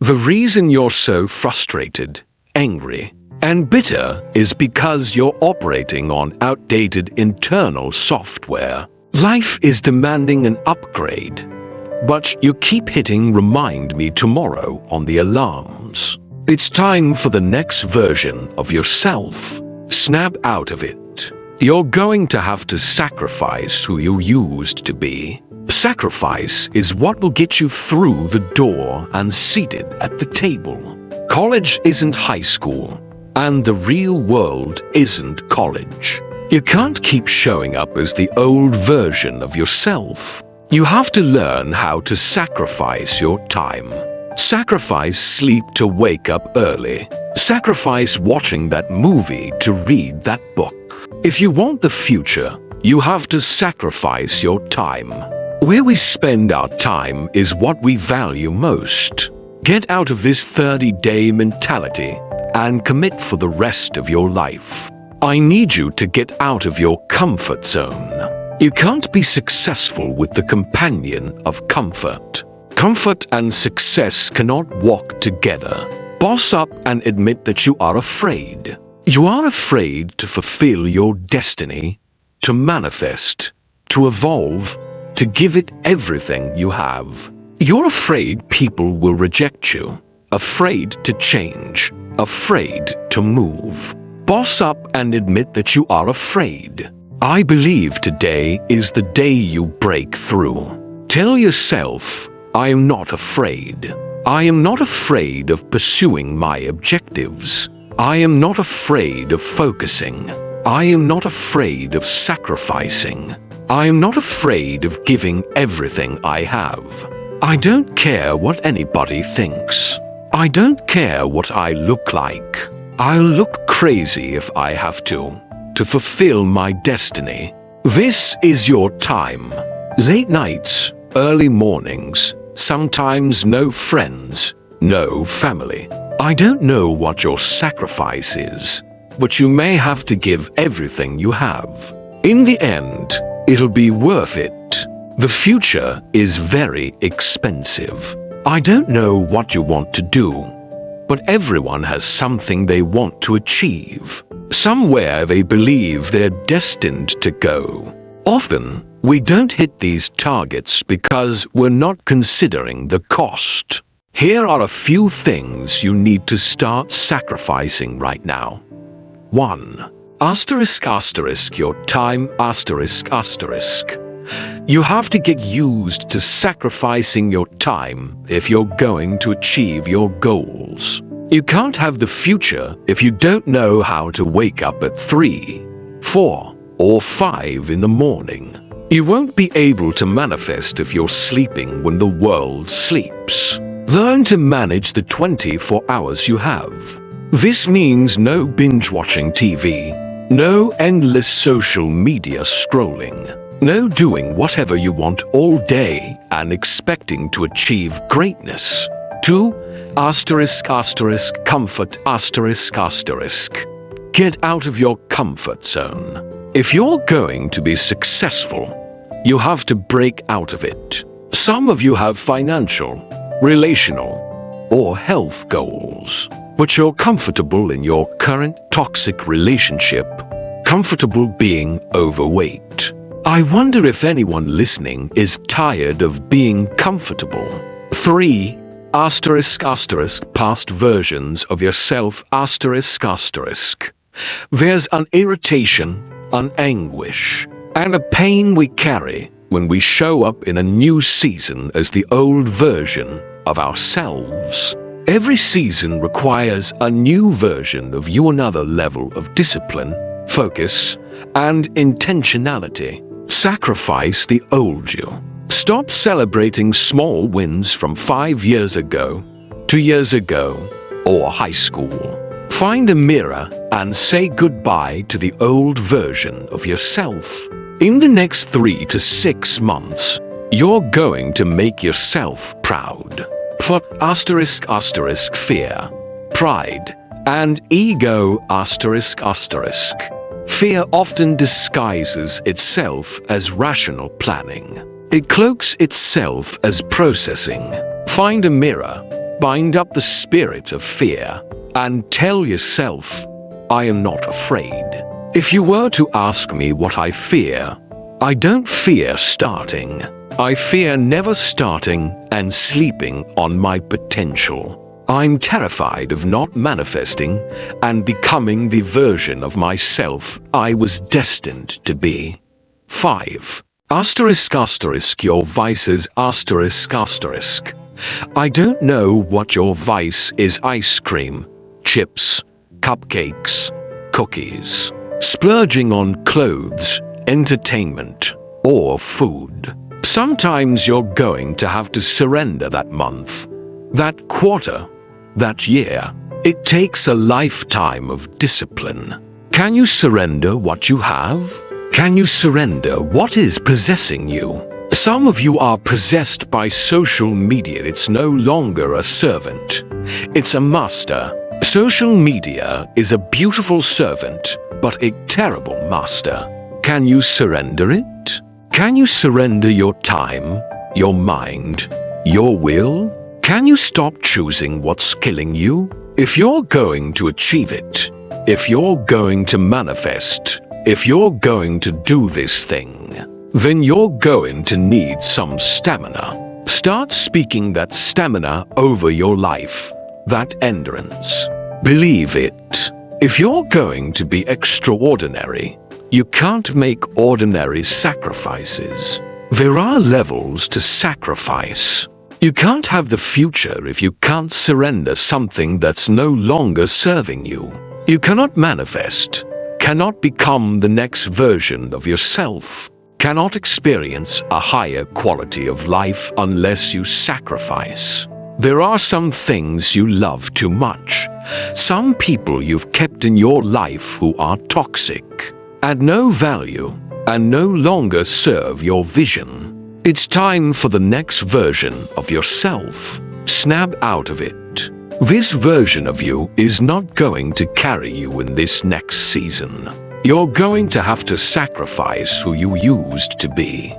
The reason you're so frustrated, angry, and bitter is because you're operating on outdated internal software. Life is demanding an upgrade, but you keep hitting remind me tomorrow on the alarms. It's time for the next version of yourself. Snap out of it. You're going to have to sacrifice who you used to be. Sacrifice is what will get you through the door and seated at the table. College isn't high school, and the real world isn't college. You can't keep showing up as the old version of yourself. You have to learn how to sacrifice your time. Sacrifice sleep to wake up early. Sacrifice watching that movie to read that book. If you want the future, you have to sacrifice your time. Where we spend our time is what we value most. Get out of this 30-day mentality and commit for the rest of your life. I need you to get out of your comfort zone. You can't be successful with the companion of comfort. Comfort and success cannot walk together. Boss up and admit that you are afraid. You are afraid to fulfill your destiny, to manifest, to evolve, to give it everything you have. You're afraid people will reject you, afraid to change, afraid to move. Boss up and admit that you are afraid. I believe today is the day you break through. Tell yourself, I am not afraid. I am not afraid of pursuing my objectives. I am not afraid of focusing. I am not afraid of sacrificing. I am not afraid of giving everything I have. I don't care what anybody thinks. I don't care what I look like. I'll look crazy if I have to fulfill my destiny. This is your time. Late nights, early mornings, sometimes no friends, no family. I don't know what your sacrifice is, but you may have to give everything you have. In the end, it'll be worth it. The future is very expensive. I don't know what you want to do, but everyone has something they want to achieve. Somewhere they believe they're destined to go. Often, we don't hit these targets because we're not considering the cost. Here are a few things you need to start sacrificing right now. 1. Your time. You have to get used to sacrificing your time if you're going to achieve your goals. You can't have the future if you don't know how to wake up at 3, 4, or 5 in the morning. You won't be able to manifest if you're sleeping when the world sleeps. Learn to manage the 24 hours you have. This means no binge-watching TV, no endless social media scrolling, no doing whatever you want all day and expecting to achieve greatness. 2. Comfort. Get out of your comfort zone. If you're going to be successful, you have to break out of it. Some of you have financial, relational, or health goals, but you're comfortable in your current toxic relationship, comfortable being overweight. I wonder if anyone listening is tired of being comfortable. 3. Past versions of yourself. There's an irritation, an anguish, and a pain we carry when we show up in a new season as the old version of ourselves. Every season requires a new version of you, another level of discipline, focus, and intentionality. Sacrifice the old you. Stop celebrating small wins from 5 years ago, 2 years ago, or high school. Find a mirror and say goodbye to the old version of yourself. In the next 3 to 6 months, you're going to make yourself proud. Put fear, pride, and ego. Fear often disguises itself as rational planning. It cloaks itself as processing. Find a mirror, bind up the spirit of fear and tell yourself, I am not afraid. If you were to ask me what I fear, I don't fear starting. I fear never starting and sleeping on my potential. I'm terrified of not manifesting and becoming the version of myself I was destined to be. 5. Your vices ***. I don't know what your vice is. Ice cream, chips, cupcakes, cookies, splurging on clothes, entertainment, or food. Sometimes you're going to have to surrender that month, that quarter, that year. It takes a lifetime of discipline. Can you surrender what you have? Can you surrender what is possessing you? Some of you are possessed by social media. It's no longer a servant. It's a master. Social media is a beautiful servant, but a terrible master. Can you surrender it? Can you surrender your time, your mind, your will? Can you stop choosing what's killing you? If you're going to achieve it, if you're going to manifest, if you're going to do this thing, then you're going to need some stamina. Start speaking that stamina over your life, that endurance. Believe it. If you're going to be extraordinary, you can't make ordinary sacrifices. There are levels to sacrifice. You can't have the future if you can't surrender something that's no longer serving you. You cannot manifest, cannot become the next version of yourself, cannot experience a higher quality of life unless you sacrifice. There are some things you love too much, some people you've kept in your life who are toxic, add no value, and no longer serve your vision. It's time for the next version of yourself. Snap out of it. This version of you is not going to carry you in this next season. You're going to have to sacrifice who you used to be.